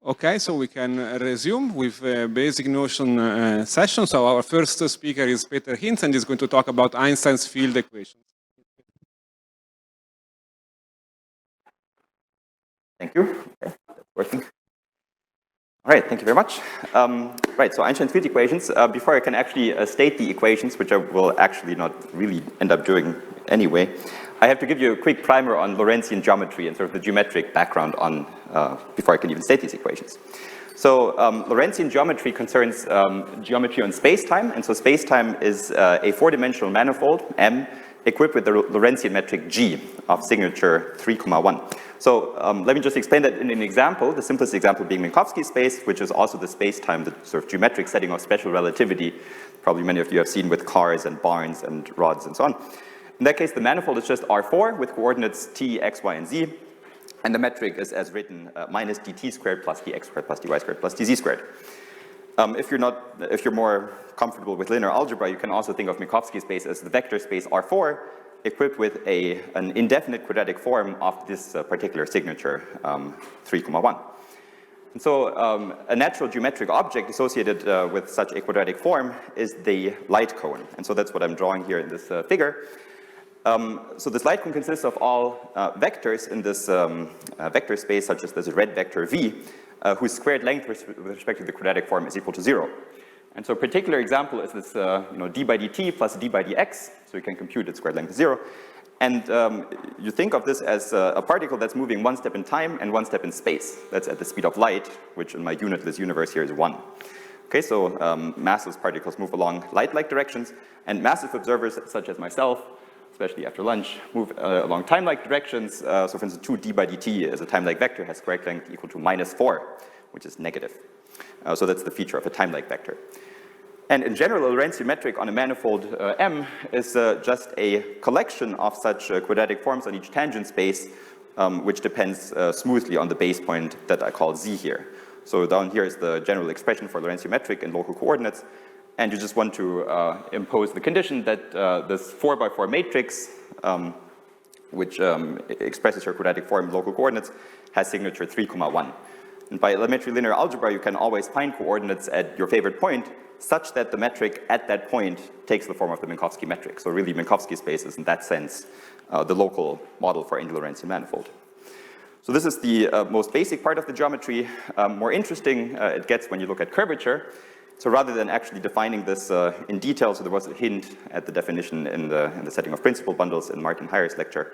Okay, so we can resume with a basic notion session. So our first speaker is Peter Hintz, and he's going to talk about Einstein's field equations. Thank you. Okay, that's working. All right, thank you very much. Right, so Einstein's field equations. Before I can actually state the equations, which I will actually not really end up doing anyway, I have to give you a quick primer on Lorentzian geometry and sort of the geometric background on, before I can even state these equations. So Lorentzian geometry concerns geometry on space-time, and so space-time is a four-dimensional manifold, M, equipped with the Lorentzian metric G of signature 3,1. So let me just explain that in an example, the simplest example being Minkowski space, which is also the space-time, the sort of geometric setting of special relativity, probably many of you have seen with cars and barns and rods and so on. In that case, the manifold is just R4 with coordinates t, x, y, and z, and the metric is as written minus dt squared plus dx squared plus dy squared plus dz squared. If you're more comfortable with linear algebra, you can also think of Minkowski space as the vector space R4 equipped with an indefinite quadratic form of this particular signature, 3,1. And so a natural geometric object associated with such a quadratic form is the light cone. And so that's what I'm drawing here in this figure. So this light cone consists of all vectors in this vector space, such as this red vector v, whose squared length with respect to the quadratic form is equal to 0. And so a particular example is this d by dt plus d by dx, so you can compute its squared length is 0. And you think of this as a particle that's moving one step in time and one step in space. That's at the speed of light, which in my unitless universe here is 1. Okay, so massless particles move along light-like directions, and massive observers such as myself, especially after lunch, move along time-like directions. So for instance, 2d by dt as a time-like vector has squared length equal to -4, which is negative. So that's the feature of a time-like vector. And in general, a Lorentzian metric on a manifold M is just a collection of such quadratic forms on each tangent space, which depends smoothly on the base point that I call z here. So down here is the general expression for Lorentzian metric in local coordinates. And you just want to impose the condition that this 4x4 matrix, which expresses your quadratic form in local coordinates, has signature 3,1. And by elementary linear algebra, you can always find coordinates at your favorite point, such that the metric at that point takes the form of the Minkowski metric. So really, Minkowski space is, in that sense, the local model for any Lorentzian manifold. So this is the most basic part of the geometry. More interesting it gets when you look at curvature. So rather than actually defining this in detail, so there was a hint at the definition in the setting of principal bundles in Martin Heyer's lecture,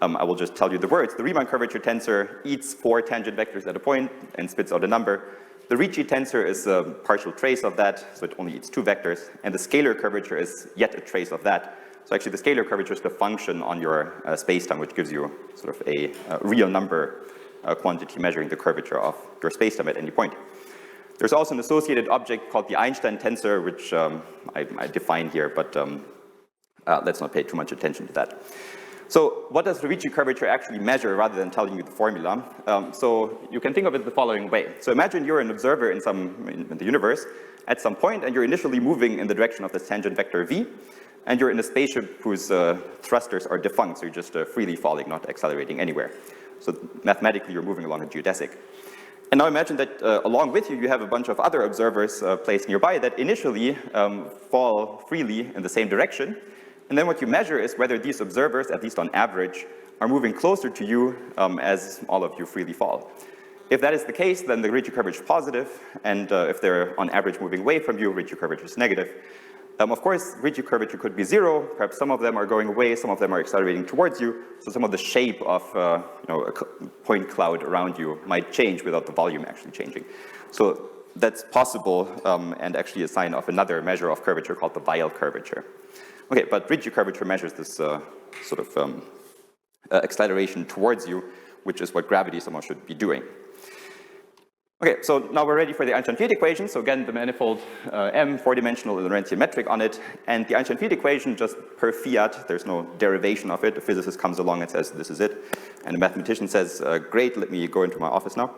I will just tell you the words. The Riemann curvature tensor eats 4 tangent vectors at a point and spits out a number. The Ricci tensor is a partial trace of that, so it only eats 2 vectors. And the scalar curvature is yet a trace of that. So actually the scalar curvature is the function on your spacetime, which gives you sort of a real number quantity measuring the curvature of your spacetime at any point. There's also an associated object called the Einstein tensor, which I define here, but let's not pay too much attention to that. So what does the Ricci curvature actually measure rather than telling you the formula? So you can think of it the following way. So imagine you're an observer in the universe at some point, and you're initially moving in the direction of this tangent vector v, and you're in a spaceship whose thrusters are defunct, so you're just freely falling, not accelerating anywhere. So mathematically, you're moving along a geodesic. And now imagine that along with you, you have a bunch of other observers placed nearby that initially fall freely in the same direction. And then what you measure is whether these observers, at least on average, are moving closer to you as all of you freely fall. If that is the case, then the Ricci curvature is positive, and if they're on average moving away from you, Ricci curvature is negative. Of course, Ricci curvature could be 0. Perhaps some of them are going away, some of them are accelerating towards you. So some of the shape of a point cloud around you might change without the volume actually changing. So that's possible and actually a sign of another measure of curvature called the Weyl curvature. Okay, but Ricci curvature measures this sort of acceleration towards you, which is what gravity somehow should be doing. Okay, so now we're ready for the Einstein field equation. So again, the manifold M, 4-dimensional Lorentzian metric on it. And the Einstein field equation, just per fiat, there's no derivation of it. A physicist comes along and says, this is it. And a mathematician says, great, let me go into my office now.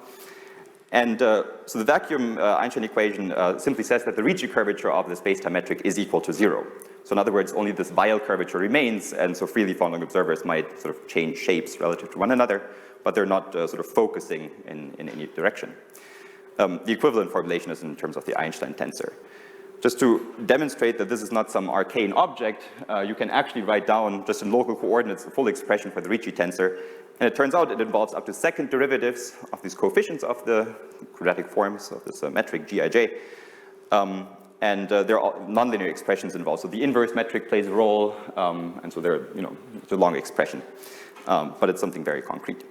And so the vacuum Einstein equation simply says that the Ricci curvature of the spacetime metric is equal to 0. So in other words, only this Weyl curvature remains, and so freely falling observers might sort of change shapes relative to one another, but they're not sort of focusing in any direction. the equivalent formulation is in terms of the Einstein tensor. Just to demonstrate that this is not some arcane object, you can actually write down just in local coordinates the full expression for the Ricci tensor. And it turns out it involves up to second derivatives of these coefficients of the quadratic forms of this metric Gij. There are nonlinear expressions involved. So the inverse metric plays a role, and so it's a long expression. But it's something very concrete.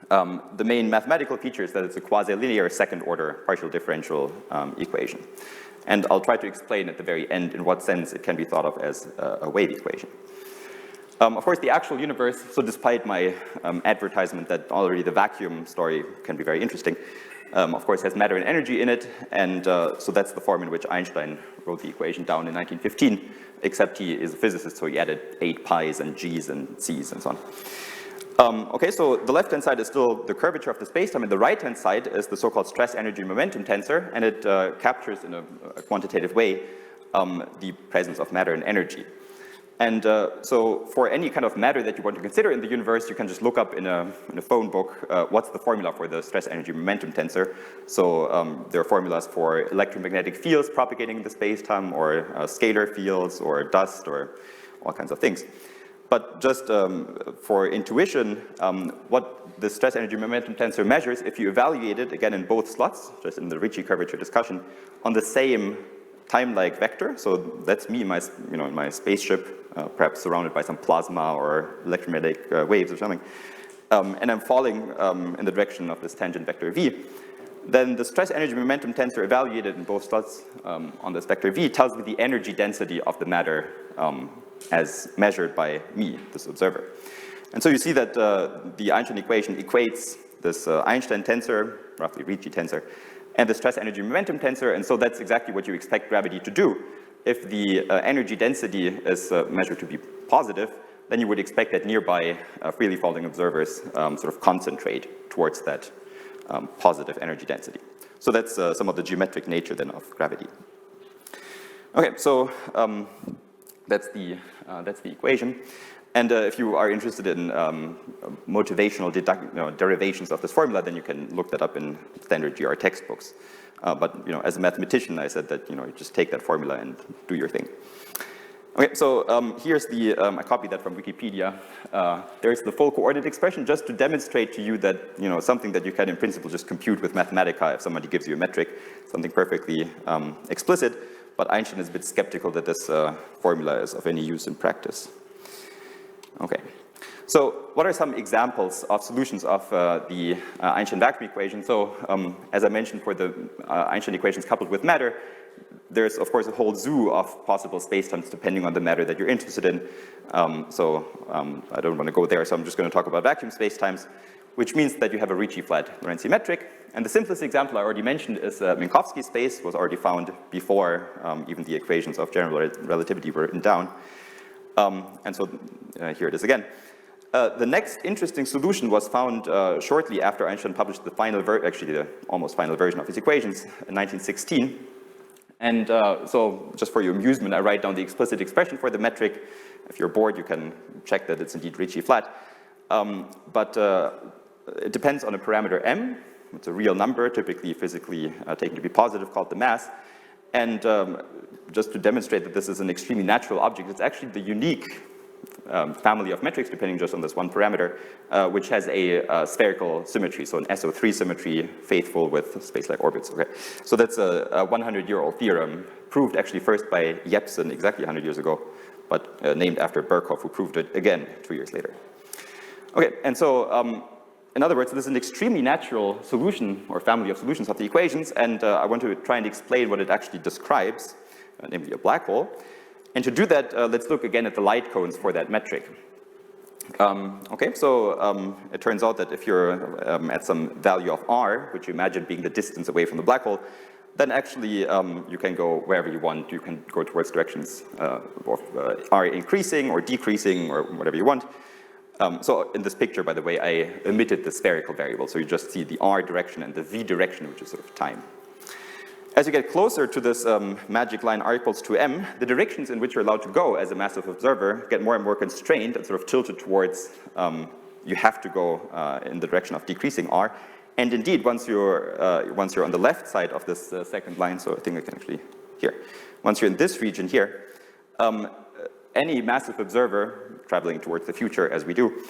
The main mathematical feature is that it's a quasi-linear second-order partial differential equation. And I'll try to explain at the very end in what sense it can be thought of as a wave equation. Of course, the actual universe, so despite my advertisement that already the vacuum story can be very interesting, of course has matter and energy in it, and so that's the form in which Einstein wrote the equation down in 1915, except he is a physicist, so he added 8 pi's and g's and c's and so on. Okay, so the left-hand side is still the curvature of the spacetime, and the right-hand side is the so-called stress energy momentum tensor, and it captures in a quantitative way the presence of matter and energy. And so for any kind of matter that you want to consider in the universe, you can just look up in a phone book what's the formula for the stress energy momentum tensor. So there are formulas for electromagnetic fields propagating in the space-time, or scalar fields, or dust, or all kinds of things. But just for intuition, what the stress energy momentum tensor measures, if you evaluate it, again in both slots, just in the Ricci curvature discussion, on the same time-like vector, so that's me in my spaceship, perhaps surrounded by some plasma or electromagnetic waves or something, and I'm falling in the direction of this tangent vector v, then the stress energy momentum tensor evaluated in both slots on this vector v tells me the energy density of the matter as measured by me, this observer. And so you see that the Einstein equation equates this Einstein tensor, roughly Ricci tensor, and the stress energy momentum tensor, and so that's exactly what you expect gravity to do. If the energy density is measured to be positive, then you would expect that nearby freely falling observers sort of concentrate towards that positive energy density. So that's some of the geometric nature then of gravity. Okay, so that's the equation. And if you are interested in motivational derivations of this formula, then you can look that up in standard GR textbooks. But as a mathematician, I said that you just take that formula and do your thing. Okay, so here's I copied that from Wikipedia. There's the full coordinate expression just to demonstrate to you that something that you can in principle just compute with Mathematica if somebody gives you a metric, something perfectly explicit. But Einstein is a bit skeptical that this formula is of any use in practice. Okay, so what are some examples of solutions of the Einstein vacuum equation? So as I mentioned, for the Einstein equations coupled with matter, there's of course a whole zoo of possible spacetimes depending on the matter that you're interested in. I don't want to go there, so I'm just going to talk about vacuum spacetimes, which means that you have a Ricci flat Lorentzi metric. And the simplest example I already mentioned is Minkowski space, was already found before even the equations of general relativity were written down. And so here it is again. The next interesting solution was found shortly after Einstein published the final actually the almost final version of his equations in 1916. And so just for your amusement, I write down the explicit expression for the metric. If you're bored, you can check that it's indeed Ricci flat. But it depends on a parameter m. It's a real number, typically physically taken to be positive, called the mass. And just to demonstrate that this is an extremely natural object, it's actually the unique family of metrics, depending just on this one parameter, which has a spherical symmetry, so an SO3 symmetry faithful with space-like orbits. Okay, so that's a 100-year-old theorem, proved actually first by Jepsen exactly 100 years ago, but named after Birkhoff, who proved it again 2 years later. Okay, and so in other words, this is an extremely natural solution or family of solutions of the equations, and I want to try and explain what it actually describes, namely a black hole. And to do that, let's look again at the light cones for that metric. Okay, so it turns out that if you're at some value of r, which you imagine being the distance away from the black hole, then actually you can go wherever you want. You can go towards directions of r increasing or decreasing or whatever you want. So in this picture, by the way, I omitted the spherical variable, so you just see the r direction and the v direction, which is sort of time. As you get closer to this magic line r equals 2m, the directions in which you're allowed to go as a massive observer get more and more constrained and sort of tilted towards you have to go in the direction of decreasing r. And indeed, once you're on the left side of this second line, so I think I can actually, here. Once you're in this region here, any massive observer traveling towards the future, as we do,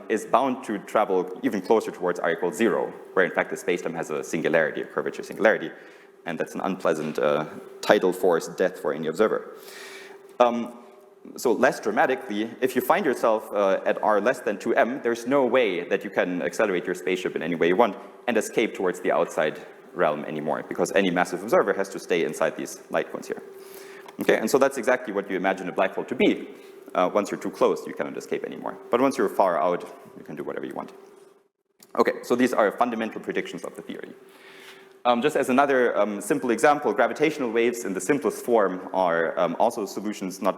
is bound to travel even closer towards r equals 0, where in fact the spacetime has a singularity, a curvature singularity, and that's an unpleasant tidal force death for any observer. So less dramatically, if you find yourself at r less than 2m, there's no way that you can accelerate your spaceship in any way you want and escape towards the outside realm anymore, because any massive observer has to stay inside these light cones here. Okay, and so that's exactly what you imagine a black hole to be. Once you're too close, you cannot escape anymore. But once you're far out, you can do whatever you want. Okay, so these are fundamental predictions of the theory. Just as another simple example, gravitational waves in the simplest form are also solutions not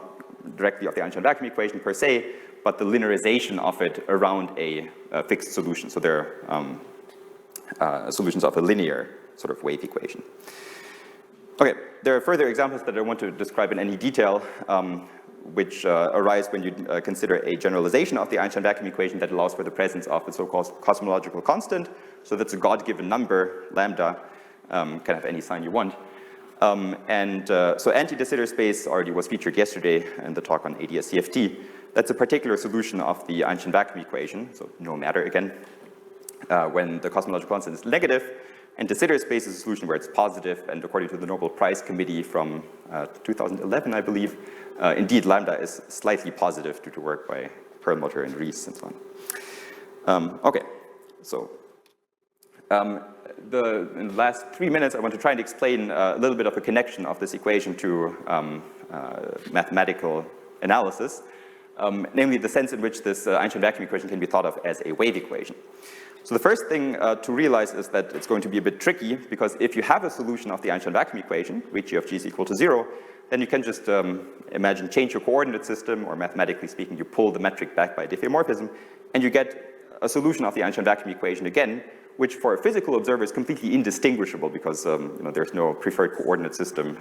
directly of the Einstein vacuum equation per se, but the linearization of it around a fixed solution. So they're solutions of a linear sort of wave equation. Okay, there are further examples that I want to describe in any detail, which arise when you consider a generalization of the Einstein vacuum equation that allows for the presence of the so-called cosmological constant. So that's a God-given number, lambda, can have any sign you want. So anti-de Sitter space already was featured yesterday in the talk on ADS CFT. That's a particular solution of the Einstein vacuum equation, so no matter again, when the cosmological constant is negative. And de Sitter space is a solution where it's positive, and according to the Nobel Prize Committee from 2011, I believe, indeed lambda is slightly positive due to work by Perlmutter and Rees and so on. Okay, so in the last 3 minutes, I want to try and explain a little bit of a connection of this equation to mathematical analysis, namely the sense in which this Einstein vacuum equation can be thought of as a wave equation. So the first thing to realize is that it's going to be a bit tricky, because if you have a solution of the Einstein vacuum equation, which g of g is equal to 0, then you can just imagine change your coordinate system, or mathematically speaking, you pull the metric back by diffeomorphism, and you get a solution of the Einstein vacuum equation again, which for a physical observer is completely indistinguishable, because there's no preferred coordinate system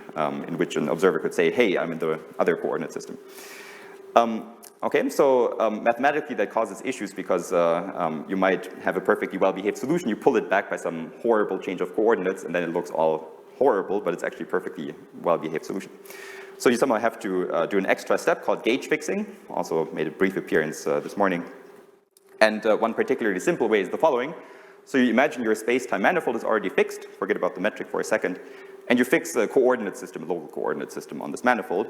in which an observer could say, hey, I'm in the other coordinate system. Okay, so mathematically that causes issues, because you might have a perfectly well-behaved solution, you pull it back by some horrible change of coordinates, and then it looks all horrible, but it's actually a perfectly well-behaved solution. So you somehow have to do an extra step called gauge fixing, also made a brief appearance this morning. And one particularly simple way is the following. So you imagine your space-time manifold is already fixed, forget about the metric for a second, and you fix a coordinate system, a local coordinate system on this manifold.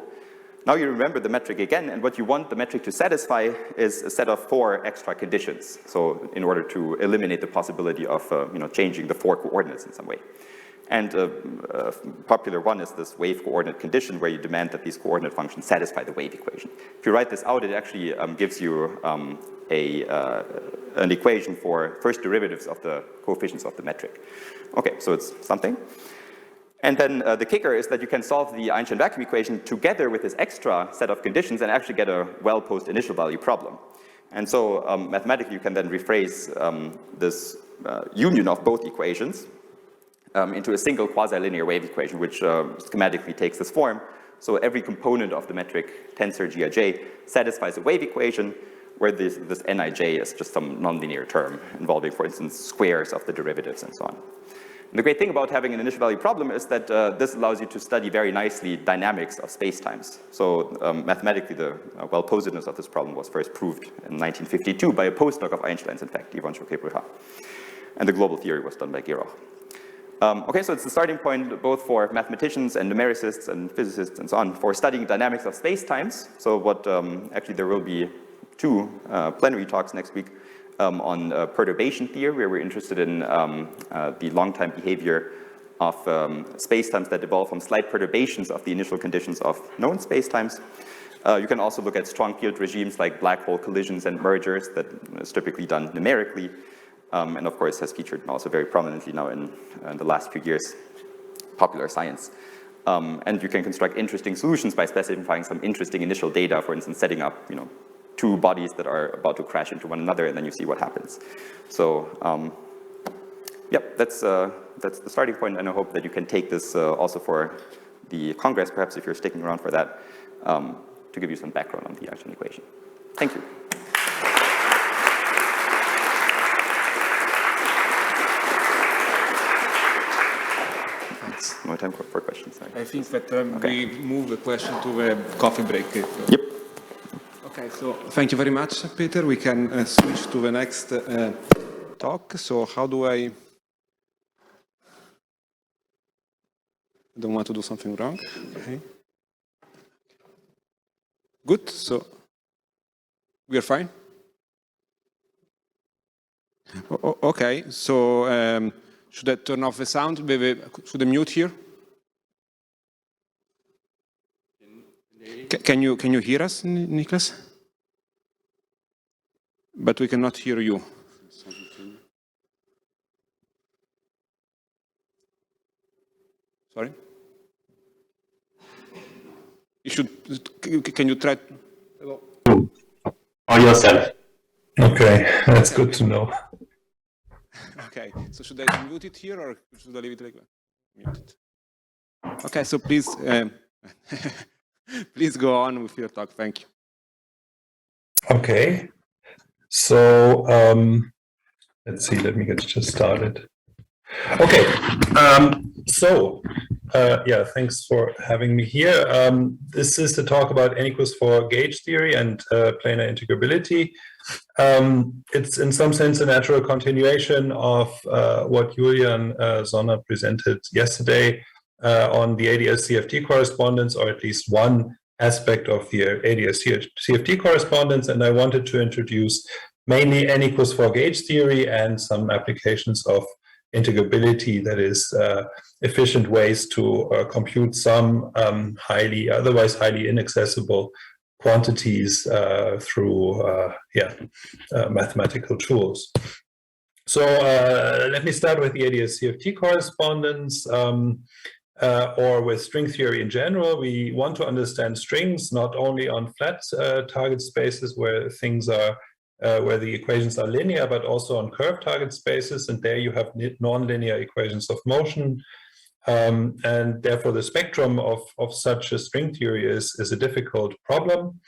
Now you remember the metric again, and what you want the metric to satisfy is a set of 4 extra conditions. So in order to eliminate the possibility of changing the 4 coordinates in some way. And a popular one is this wave coordinate condition, where you demand that these coordinate functions satisfy the wave equation. If you write this out, it actually gives you an equation for first derivatives of the coefficients of the metric. Okay, so it's something. And then the kicker is that you can solve the Einstein vacuum equation together with this extra set of conditions and actually get a well-posed initial value problem. And so mathematically you can then rephrase this union of both equations into a single quasi-linear wave equation, which schematically takes this form. So every component of the metric tensor Gij satisfies a wave equation, where this Nij is just some nonlinear term involving, for instance, squares of the derivatives and so on. And the great thing about having an initial value problem is that this allows you to study very nicely dynamics of spacetimes. So mathematically, the well-posedness of this problem was first proved in 1952 by a postdoc of Einstein's, in fact, Ivan Choquet-Bruhat. And the global theory was done by Geroch. Okay, so it's the starting point both for mathematicians and numericists and physicists and so on for studying dynamics of spacetimes. So what actually there will be 2 plenary talks next week on perturbation theory, where we're interested in the long-time behavior of spacetimes that evolve from slight perturbations of the initial conditions of known spacetimes. You can also look at strong field regimes like black hole collisions and mergers that is typically done numerically, and of course has featured also very prominently now in the last few years, popular science. And you can construct interesting solutions by specifying some interesting initial data, for instance, setting up 2 bodies that are about to crash into one another, and then you see what happens. So, yeah, that's the starting point, and I hope that you can take this also for the Congress, perhaps if you're sticking around for that, to give you some background on the Einstein equation. Thank you. time for questions. Sorry. I think that we move the question to a coffee break. Yep. Okay, so thank you very much, Peter. We can switch to the next talk. So how do I don't want to do something wrong. Okay. Good, so we are fine? Okay, so should I turn off the sound? Should I mute here? Can you hear us, Niklas? But we cannot hear you. Sorry? You should. Can you try? On yourself. Okay, that's good to know. Okay, so should I mute it here or should I leave it like that? Mute it. Okay, so please, please go on with your talk. Thank you. Okay, so let's see. Let me get just started. Okay, yeah, thanks for having me here. This is the talk about N=4 gauge theory and planar integrability. It's in some sense a natural continuation of what Julian Sonner presented yesterday on the ADS-CFT correspondence, or at least one aspect of the ADS-CFT correspondence, and I wanted to introduce mainly N=4 gauge theory and some applications of integrability, that is efficient ways to compute some otherwise highly inaccessible quantities through mathematical tools. So let me start with the ADS-CFT correspondence or with string theory in general. We want to understand strings not only on flat target spaces where things are where the equations are linear, but also on curved target spaces, and there you have nonlinear equations of motion. And therefore, the spectrum of such a string theory is a difficult problem.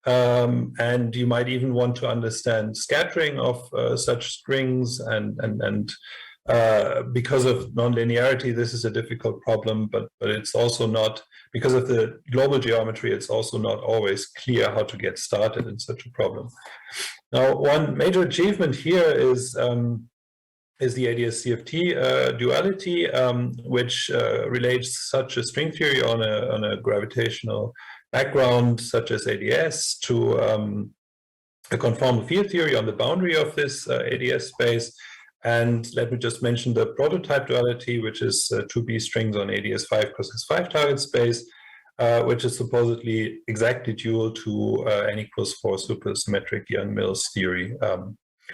And you might even want to understand scattering of such strings, and because of nonlinearity, this is a difficult problem, but it's also not, because of the global geometry, it's also not always clear how to get started in such a problem. Now, one major achievement here is the ADS-CFT duality, which relates such a string theory on a gravitational background such as ADS to a conformal field theory on the boundary of this ADS space. And let me just mention the prototype duality, which is 2B strings on ADS5 cross S5 target space, which is supposedly exactly dual to N=4 supersymmetric Yang-Mills theory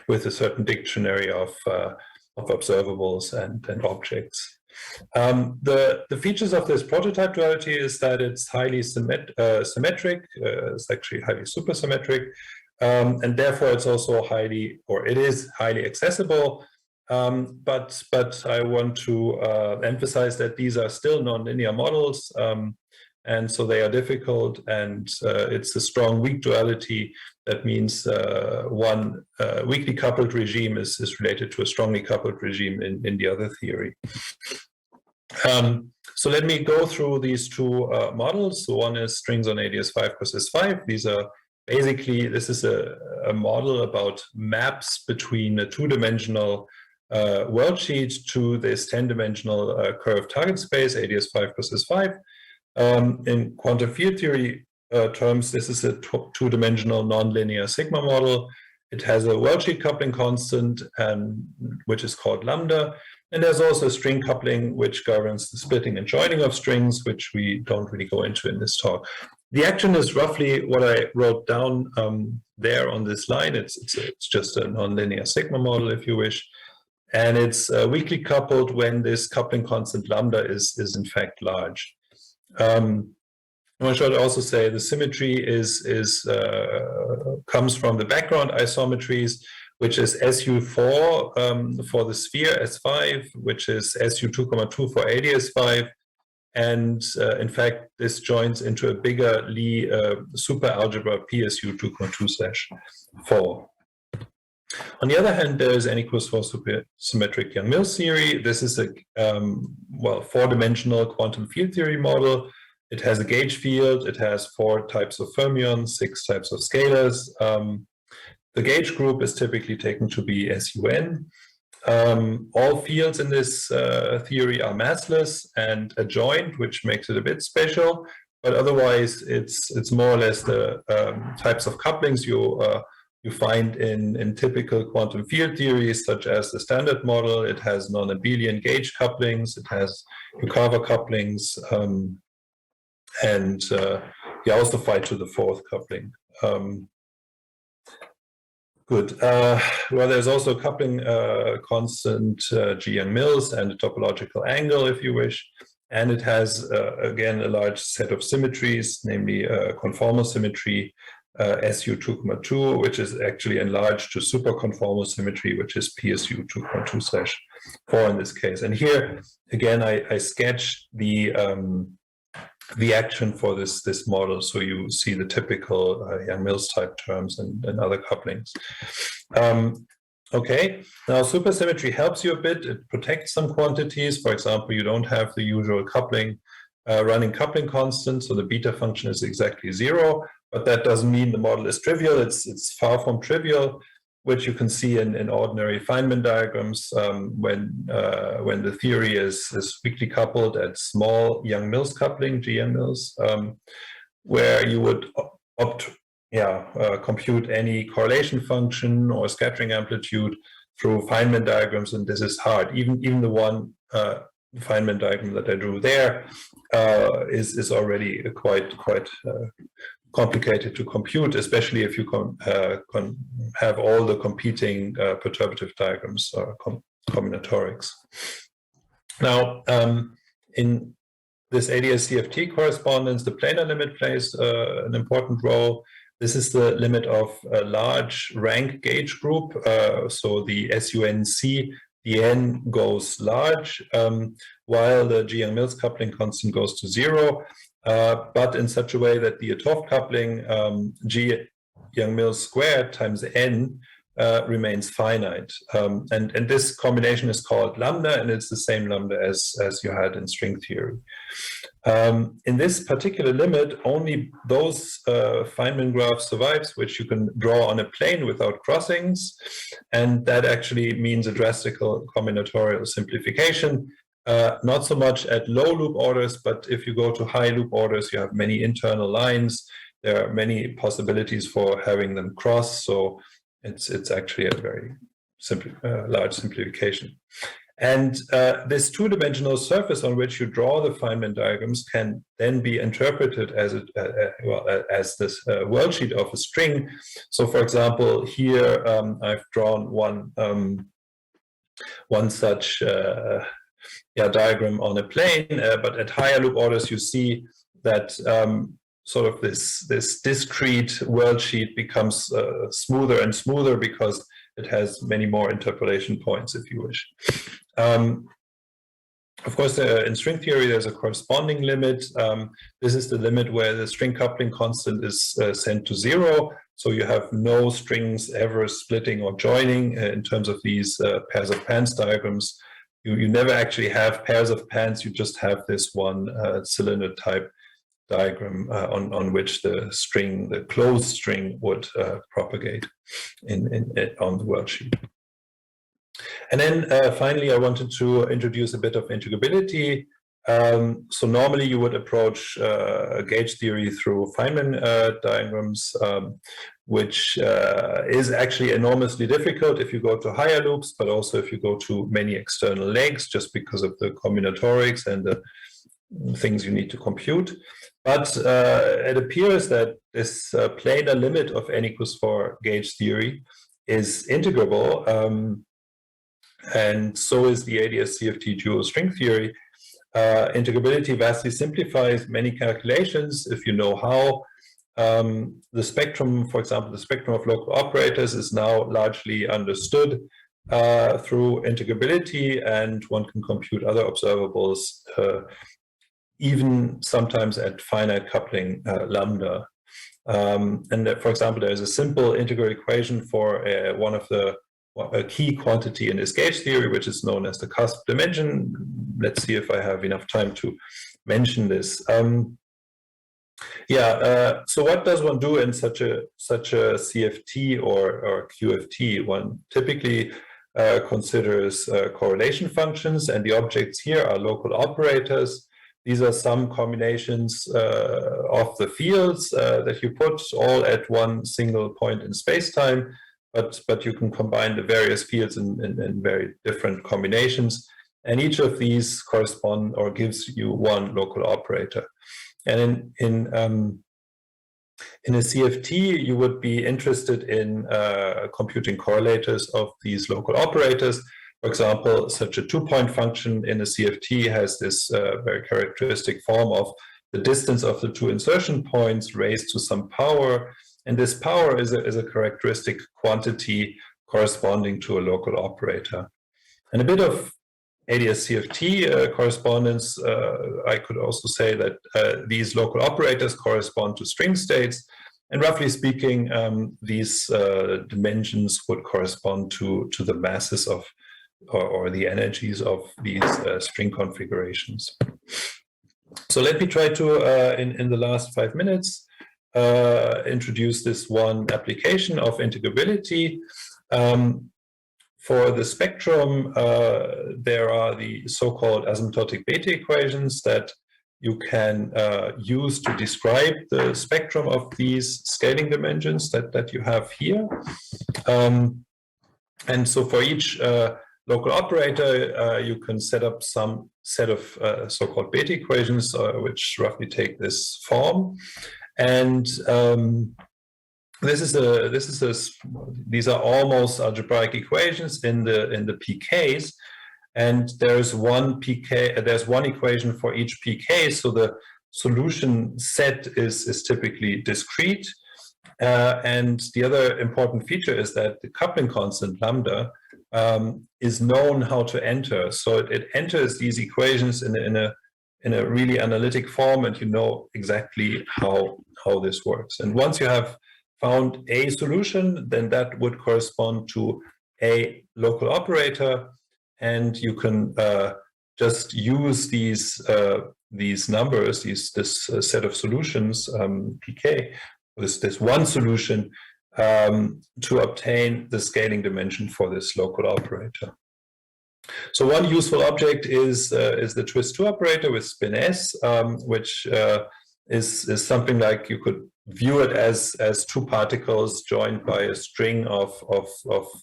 with a certain dictionary of observables and objects. The features of this prototype duality is that it's highly symmetric, it's actually highly supersymmetric, and therefore it's also it is highly accessible. But I want to emphasize that these are still nonlinear models, and so they are difficult, and it's a strong weak duality. That means one weakly coupled regime is related to a strongly coupled regime in the other theory. So let me go through these two models. So one is strings on ADS5 cross S5. These are basically, this is a model about maps between a two-dimensional worldsheet to this 10-dimensional curved target space, ADS5 cross S5. In quantum field theory terms, this is a two-dimensional nonlinear sigma model. It has a worldsheet coupling constant, which is called lambda. And there's also a string coupling, which governs the splitting and joining of strings, which we don't really go into in this talk. The action is roughly what I wrote down there on this line. It's just a nonlinear sigma model, if you wish. And it's weakly coupled when this coupling constant lambda is in fact large. I should also say the symmetry comes from the background isometries, which is SU4 for the sphere S5, which is SU2,2 for ADS5. And in fact, this joins into a bigger Lie superalgebra PSU2,2/4. On the other hand, there is N equals 4 supersymmetric Young-Mills theory. This is a well, 4-dimensional quantum field theory model. It has a gauge field. It has 4 types of fermions, 6 types of scalars. The gauge group is typically taken to be SUN. All fields in this theory are massless and adjoint, which makes it a bit special. But otherwise, it's more or less the types of couplings you find in typical quantum field theories, such as the standard model. It has non-abelian gauge couplings. It has Yukawa couplings, and you also fight to the 4th coupling. Good. Well, there's also a coupling constant G Young-Mills and a topological angle, if you wish. And it has, again, a large set of symmetries, namely conformal symmetry, SU 2,2, which is actually enlarged to superconformal symmetry, which is PSU 2.2/4 in this case. And here, again, I sketched the action for this model, so you see the typical Young-Mills type terms and other couplings. Okay, now supersymmetry helps you a bit. It protects some quantities. For example, you don't have the usual coupling, running coupling constant, so the beta function is exactly 0, but that doesn't mean the model is trivial. It's far from trivial, which you can see in ordinary Feynman diagrams when the theory is weakly coupled at small Young-Mills coupling, G Young-Mills, where you would compute any correlation function or scattering amplitude through Feynman diagrams, and this is hard. Even the one Feynman diagram that I drew there is already quite complicated to compute, especially if you have all the competing perturbative diagrams or combinatorics. Now, in this ADS-CFT correspondence, the planar limit plays an important role. This is the limit of a large rank gauge group. So the SUNC, the N goes large, while the G Young-Mills coupling constant goes to 0. But in such a way that the ETH coupling G Young-Mills squared times N remains finite. And this combination is called lambda, and it's the same lambda as you had in string theory. In this particular limit, only those Feynman graphs survives, which you can draw on a plane without crossings. And that actually means a drastic combinatorial simplification. Not so much at low loop orders, but if you go to high loop orders, you have many internal lines. There are many possibilities for having them cross. So it's actually a very large simplification. And this 2-dimensional surface on which you draw the Feynman diagrams can then be interpreted as this worldsheet of a string. So, for example, here I've drawn one such diagram on a plane, but at higher loop orders, you see that sort of this discrete worldsheet becomes smoother and smoother because it has many more interpolation points, if you wish. Of course, in string theory, there's a corresponding limit. This is the limit where the string coupling constant is sent to 0. So you have no strings ever splitting or joining in terms of these pairs of pans diagrams. You never actually have pairs of pans. You just have this one cylinder type diagram on which the closed string would propagate on the worldsheet. And then finally, I wanted to introduce a bit of integrability. So normally you would approach gauge theory through Feynman diagrams, which is actually enormously difficult if you go to higher loops, but also if you go to many external legs, just because of the combinatorics and the things you need to compute. But it appears that this planar limit of n equals 4 gauge theory is integrable, and so is the ADS-CFT dual string theory. Integrability vastly simplifies many calculations if you know how. The spectrum, for example, the spectrum of local operators is now largely understood through integrability, and one can compute other observables even sometimes at finite coupling lambda. For example, there is a simple integral equation for a key quantity in this gauge theory, which is known as the cusp dimension. Let's see if I have enough time to mention this. So what does one do in such a CFT or QFT? One typically considers correlation functions, and the objects here are local operators. These are some combinations of the fields that you put all at one single point in space-time, but you can combine the various fields in very different combinations, and each of these correspond or gives you one local operator. And in a CFT, you would be interested in computing correlators of these local operators. For example, such a two-point function in a CFT has this very characteristic form of the distance of the two insertion points raised to some power. And this power is a characteristic quantity corresponding to a local operator. And a bit of ADS-CFT correspondence, I could also say that these local operators correspond to string states. And roughly speaking, these dimensions would correspond to the masses of or the energies of these string configurations. So let me try to, in the last 5 minutes, introduce this one application of integrability. For the spectrum, there are the so-called asymptotic beta equations that you can use to describe the spectrum of these scaling dimensions that you have here. And so for each local operator, you can set up some set of so-called beta equations, which roughly take this form. And these are almost algebraic equations in the PKs, and there's one equation for each PK, so the solution set is typically discrete. And the other important feature is that the coupling constant lambda is known how to enter, so it enters these equations in a really analytic form, and you know exactly how this works. And once you have found a solution, then that would correspond to a local operator, and you can just use these numbers, this set of solutions, PK, this one solution, to obtain the scaling dimension for this local operator. So one useful object is the twist2 operator with spin s, which is something like you could view it as two particles joined by a string of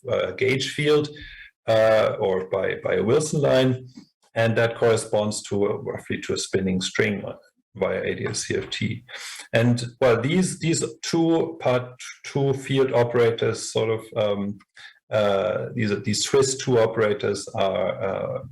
a gauge field or by a Wilson line, and that corresponds to roughly to a spinning string via ADS-CFT. And well, these two field operators sort of these twist2 operators are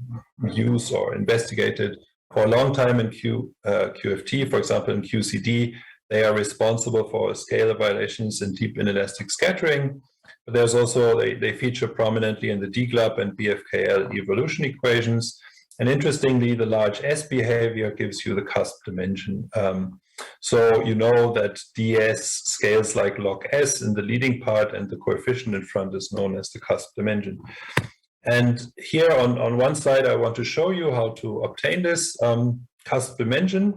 used or investigated for a long time in QFT. For example, in QCD, they are responsible for scalar violations in deep inelastic scattering. But there's also, they feature prominently in the DGLUB and BFKL evolution equations. And interestingly, the large S behavior gives you the cusp dimension. So you know that ds scales like log s in the leading part, and the coefficient in front is known as the cusp dimension. And here on one side, I want to show you how to obtain this cusp dimension.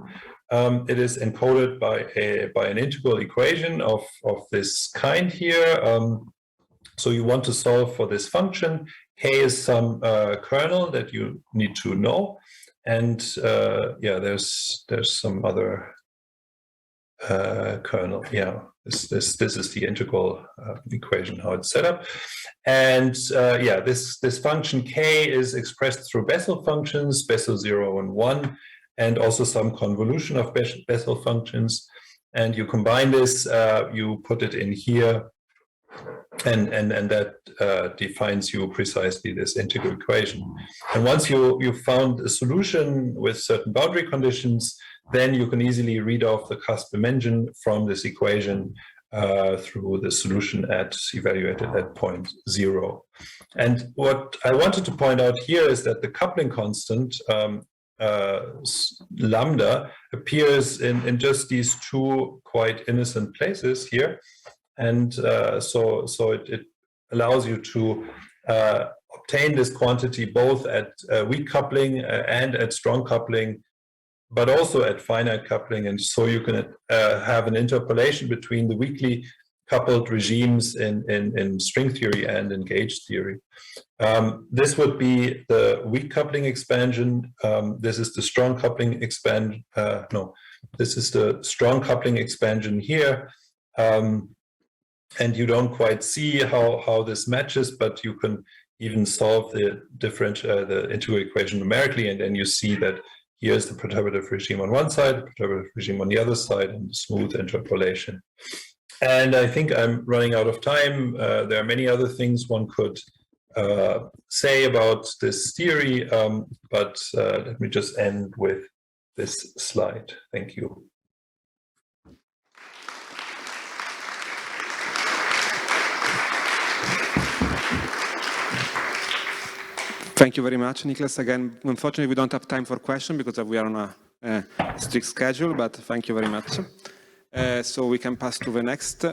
It is encoded by an integral equation of this kind here. So you want to solve for this function. K is some kernel that you need to know, and yeah, there's some other kernel. Yeah, this is the integral equation, how it's set up. And yeah, this function K is expressed through Bessel functions, Bessel 0 and 1, and also some convolution of Bessel functions. And you combine this, you put it in here, and that defines you precisely this integral equation. And once you found a solution with certain boundary conditions, then you can easily read off the cusp dimension from this equation through the solution evaluated at point 0. And what I wanted to point out here is that the coupling constant lambda appears in just these two quite innocent places here, and so it allows you to obtain this quantity both at weak coupling and at strong coupling, but also at finite coupling, and so you can have an interpolation between the weakly coupled regimes in string theory and in gauge theory. This would be the weak coupling expansion. This is the strong coupling expansion. This is the strong coupling expansion here. And you don't quite see how this matches, but you can even solve the integral equation numerically, and then you see that here's the perturbative regime on one side, the perturbative regime on the other side, and the smooth interpolation. And I think I'm running out of time. There are many other things one could say about this theory, but let me just end with this slide. Thank you. Thank you very much, Niklas. Again, unfortunately, we don't have time for questions because we are on a strict schedule, but thank you very much. So we can pass to the next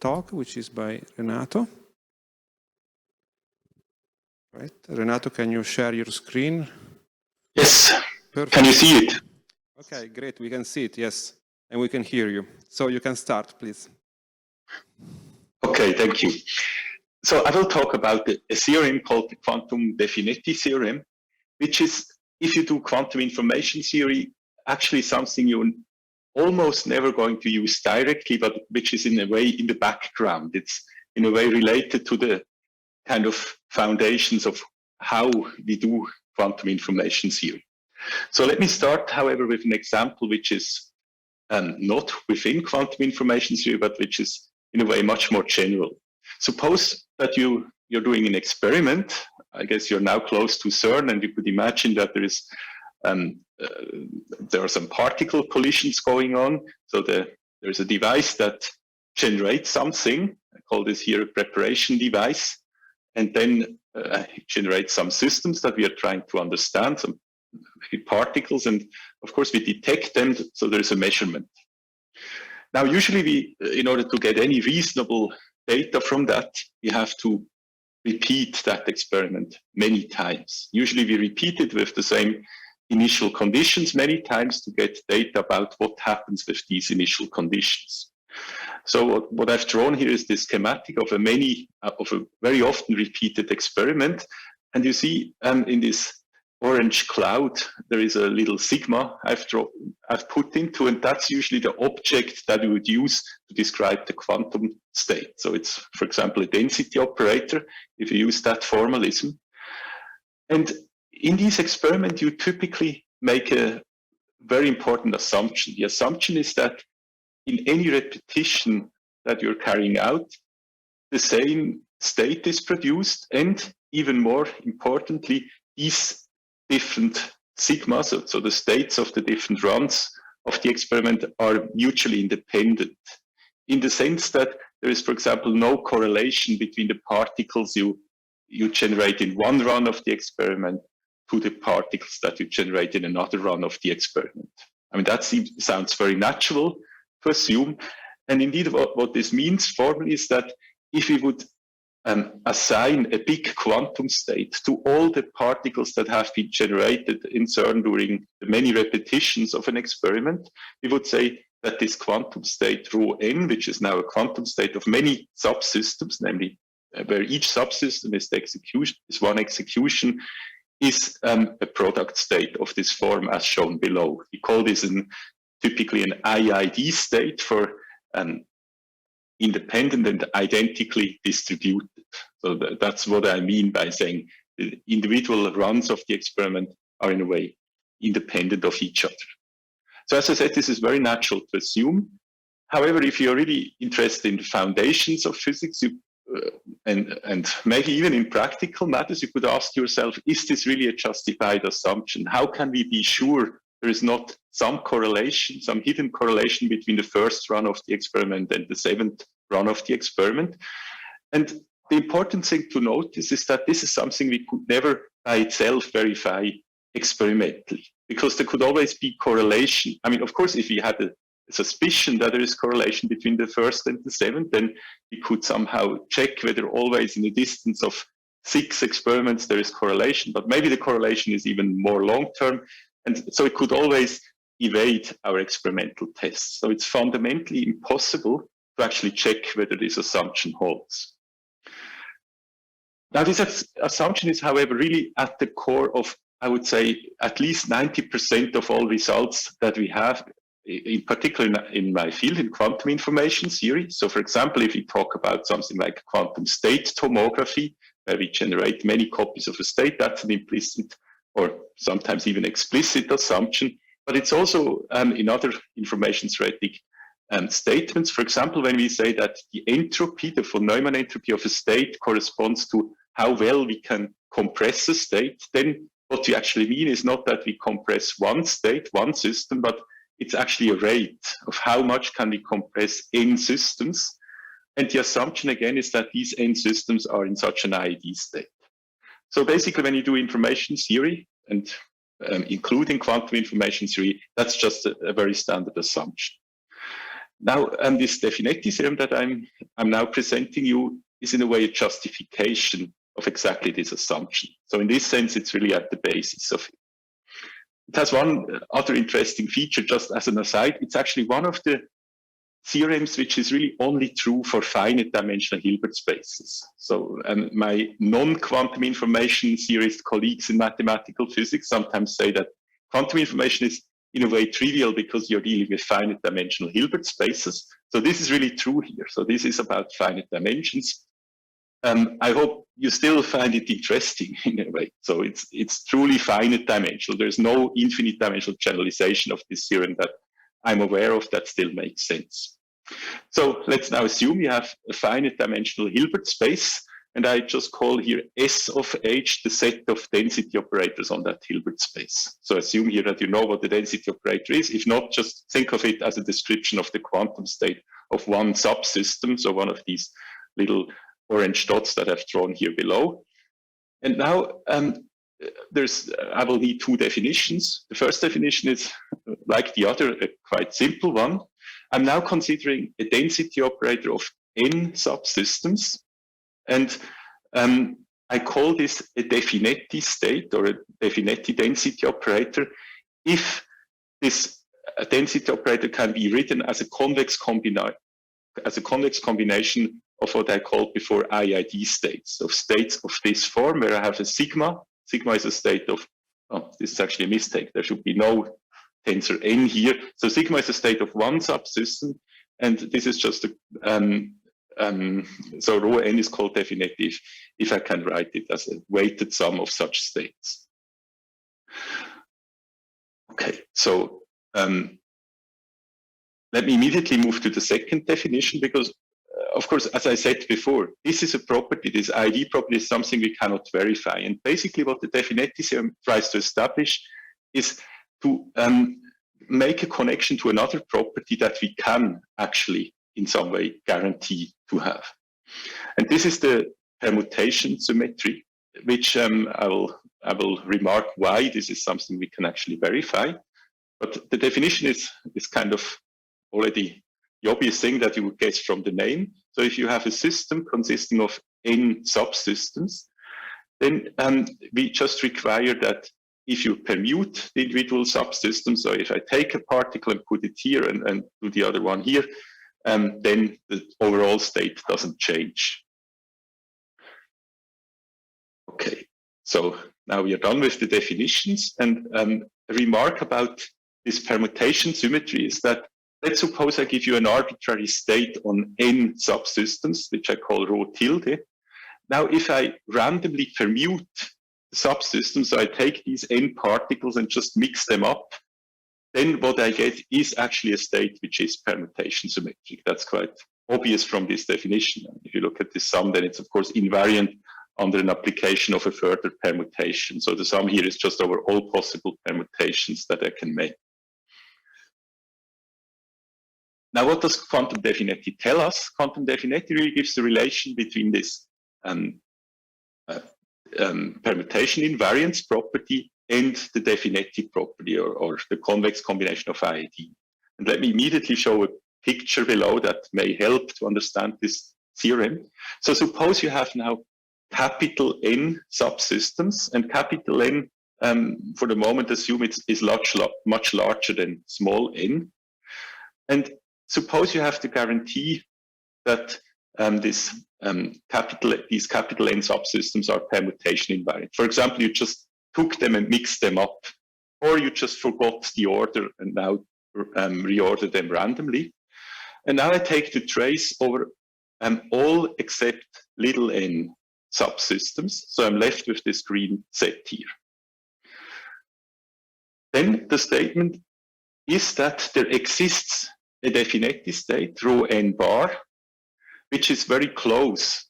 talk, which is by Renato. Right, Renato, can you share your screen? Yes. Perfect. Can you see it? Okay, great. We can see it, yes. And we can hear you. So you can start, please. Okay, thank you. So I will talk about a theorem called the quantum Finetti theorem, which is, if you do quantum information theory, actually something you're almost never going to use directly, but which is in a way in the background. It's in a way related to the kind of foundations of how we do quantum information theory. So let me start, however, with an example which is not within quantum information theory, but which is in a way much more general. Suppose that you're doing an experiment. I guess you're now close to CERN, and you could imagine that there are some particle collisions going on. So there's a device that generates something. I call this here a preparation device, and then it generates some systems that we are trying to understand, some particles, and of course we detect them, so there's a measurement. Now, usually we, in order to get any reasonable data from that, we have to repeat that experiment many times. Usually we repeat it with the same initial conditions many times to get data about what happens with these initial conditions. So what I've drawn here is this schematic of a very often repeated experiment. And you see in this orange cloud, there is a little sigma I've put into, and that's usually the object that we would use to describe the quantum state. So it's, for example, a density operator, if you use that formalism. And in this experiment, you typically make a very important assumption. The assumption is that in any repetition that you're carrying out, the same state is produced, and even more importantly, these different sigmas, so the states of the different runs of the experiment, are mutually independent, in the sense that there is, for example, no correlation between the particles you generate in one run of the experiment to the particles that you generate in another run of the experiment. I mean, that sounds very natural to assume. And indeed, what this means formally is that if we would assign a big quantum state to all the particles that have been generated in CERN during the many repetitions of an experiment, we would say that this quantum state rho n, which is now a quantum state of many subsystems, namely where each subsystem is one execution, is a product state of this form as shown below. We call this typically an IID state for independent and identically distributed. So that's what I mean by saying the individual runs of the experiment are in a way independent of each other. So as I said, this is very natural to assume. However, if you're really interested in the foundations of physics, and maybe even in practical matters, you could ask yourself, is this really a justified assumption? How can we be sure there is not some correlation, some hidden correlation between the first run of the experiment and the seventh run of the experiment? And the important thing to notice is that this is something we could never by itself verify experimentally, because there could always be correlation. I mean, of course, if we had a suspicion that there is correlation between the first and the seventh, then we could somehow check whether always in a distance of 6 experiments there is correlation, but maybe the correlation is even more long-term, and so it could always evade our experimental tests. So it's fundamentally impossible to actually check whether this assumption holds. Now, this assumption is, however, really at the core of, I would say, at least 90% of all results that we have, in particular in my field, in quantum information theory. So, for example, if we talk about something like quantum state tomography, where we generate many copies of a state, that's an implicit or sometimes even explicit assumption. But it's also in other information theoretic statements. For example, when we say that the entropy, the von Neumann entropy of a state corresponds to how well we can compress a state, then what we actually mean is not that we compress one state, one system, but it's actually a rate of how much can we compress n systems. And the assumption again is that these n systems are in such an IID state. So basically, when you do information theory and including quantum information theory, that's just a very standard assumption. Now, this Finetti theorem that I'm now presenting you is in a way a justification of exactly this assumption. So in this sense, it's really at the basis of it. It has one other interesting feature, just as an aside. It's actually one of the theorems which is really only true for finite dimensional Hilbert spaces. So my non-quantum information theorist colleagues in mathematical physics sometimes say that quantum information is in a way trivial because you're dealing with finite dimensional Hilbert spaces. So this is really true here. So this is about finite dimensions. I hope you still find it interesting in a way. So it's truly finite dimensional. There's no infinite dimensional generalization of this theorem that I'm aware of that still makes sense. So let's now assume you have a finite dimensional Hilbert space, and I just call here S of H the set of density operators on that Hilbert space. So assume here that you know what the density operator is. If not, just think of it as a description of the quantum state of one subsystem, so one of these little orange dots that I've drawn here below. And now I will need 2 definitions. The first definition is, like the other, a quite simple one. I'm now considering a density operator of n subsystems, and I call this a de Finetti state or a de Finetti density operator if this density operator can be written as a convex combination of what I called before IID states, of states of this form where I have a sigma. Sigma is a state of, oh, this is actually a mistake. There should be no tensor n here. So sigma is a state of one subsystem, and this is just a, so rho n is called de Finetti if I can write it as a weighted sum of such states. Okay, so let me immediately move to the second definition because, of course, as I said before, this is a property, this ID property is something we cannot verify. And basically what the de Finetti theorem tries to establish is to make a connection to another property that we can actually in some way guarantee to have. And this is the permutation symmetry, which I will remark why this is something we can actually verify. But the definition is kind of already the obvious thing that you would guess from the name. So if you have a system consisting of n subsystems, then we just require that if you permute the individual subsystems, so if I take a particle and put it here and do the other one here, then the overall state doesn't change. Okay, so now we are done with the definitions, and a remark about this permutation symmetry is that let's suppose I give you an arbitrary state on n subsystems, which I call rho tilde. Now, if I randomly permute the subsystems, so I take these n particles and just mix them up, then what I get is actually a state which is permutation symmetric. That's quite obvious from this definition. If you look at this sum, then it's of course invariant under an application of a further permutation. So the sum here is just over all possible permutations that I can make. Now, what does quantum de Finetti tell us? Quantum de Finetti really gives the relation between this permutation invariance property and the Finetti property or the convex combination of IID. And let me immediately show a picture below that may help to understand this theorem. So suppose you have now capital N subsystems, and capital N, for the moment, assume it is much larger than small n. And suppose you have to guarantee that these capital N subsystems are permutation invariant. For example, you just took them and mixed them up, or you just forgot the order and now reorder them randomly. And now I take the trace over all except little n subsystems. So I'm left with this green set here. Then the statement is that there exists a Finetti state, rho n bar, which is very close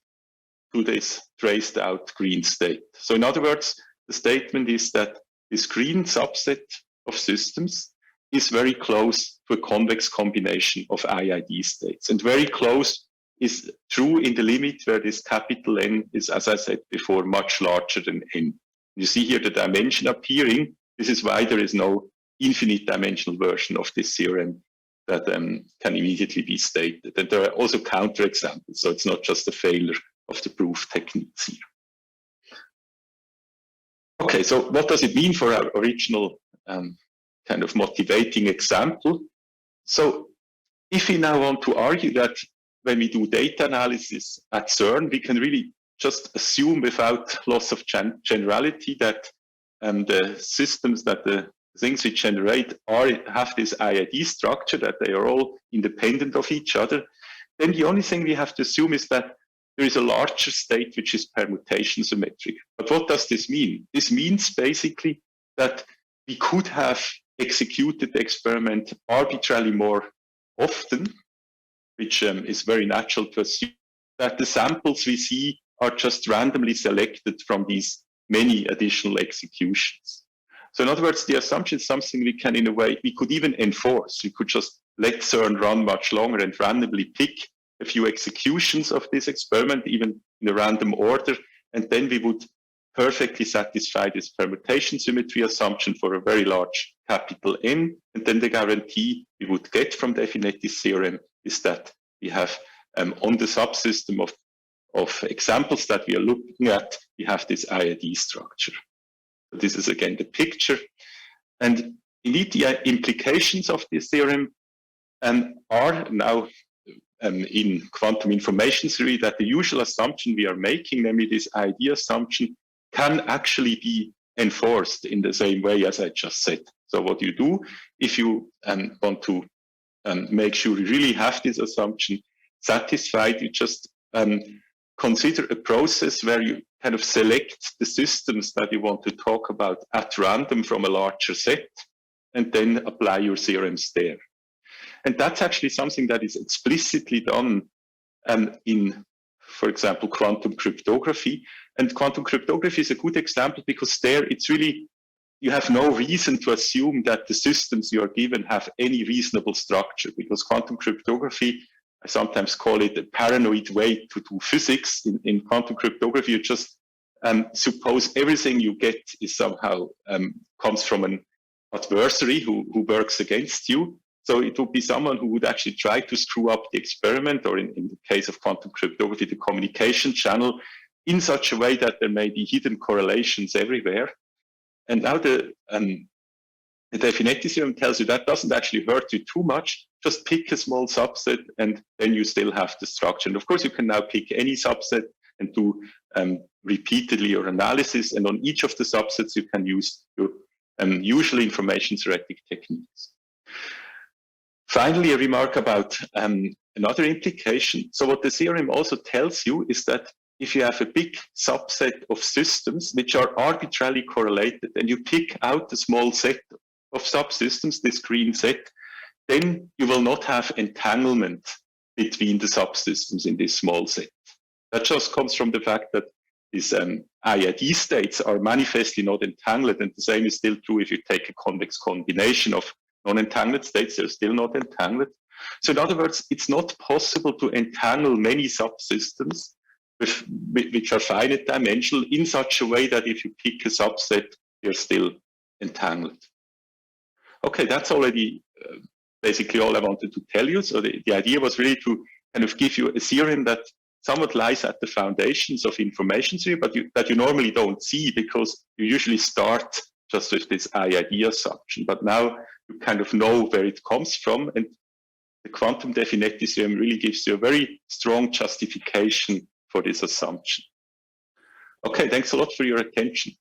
to this traced out green state. So in other words, the statement is that this green subset of systems is very close to a convex combination of IID states. And very close is true in the limit where this capital N is, as I said before, much larger than n. You see here the dimension appearing. This is why there is no infinite dimensional version of this theorem that can immediately be stated. And there are also counterexamples, so it's not just a failure of the proof techniques here. Okay, so what does it mean for our original kind of motivating example? So if we now want to argue that when we do data analysis at CERN, we can really just assume without loss of generality that the systems, that the things we generate have this IID structure, that they are all independent of each other, then the only thing we have to assume is that there is a larger state which is permutation symmetric. But what does this mean? This means basically that we could have executed the experiment arbitrarily more often, which is very natural to assume that the samples we see are just randomly selected from these many additional executions. So in other words, the assumption is something we can, in a way, we could even enforce. We could just let CERN run much longer and randomly pick a few executions of this experiment, even in a random order, and then we would perfectly satisfy this permutation symmetry assumption for a very large capital N. And then the guarantee we would get from the Finetti's theorem is that we have on the subsystem of examples that we are looking at, we have this IID structure. So this is again the picture. And indeed, the implications of this theorem are now in quantum information theory that the usual assumption we are making, namely this IID assumption, can actually be enforced in the same way as I just said. So what you do, if you want to make sure you really have this assumption satisfied, you just consider a process where you kind of select the systems that you want to talk about at random from a larger set, and then apply your theorems there. And that's actually something that is explicitly done in, for example, quantum cryptography. And quantum cryptography is a good example because there it's really, you have no reason to assume that the systems you are given have any reasonable structure, because quantum cryptography, I sometimes call it a paranoid way to do physics. In quantum cryptography, you just suppose everything you get is somehow comes from an adversary who works against you. So it would be someone who would actually try to screw up the experiment, or in the case of quantum cryptography, the communication channel, in such a way that there may be hidden correlations everywhere. And now the Finetti theorem tells you that doesn't actually hurt you too much. Just pick a small subset, and then you still have the structure. And of course, you can now pick any subset and do repeatedly your analysis. And on each of the subsets, you can use your usual information theoretic techniques. Finally, a remark about another implication. So what the theorem also tells you is that if you have a big subset of systems which are arbitrarily correlated, and you pick out a small set of subsystems, this green set, then you will not have entanglement between the subsystems in this small set. That just comes from the fact that these IID states are manifestly not entangled, and the same is still true if you take a convex combination of non-entangled states, they're still not entangled. So in other words, it's not possible to entangle many subsystems which are finite dimensional in such a way that if you pick a subset, they're still entangled. Okay, that's already basically all I wanted to tell you. So the idea was really to kind of give you a theorem that somewhat lies at the foundations of information theory, but that you normally don't see because you usually start just with this I-ID assumption. But now you kind of know where it comes from, and the quantum Finetti theorem really gives you a very strong justification for this assumption. Okay, thanks a lot for your attention.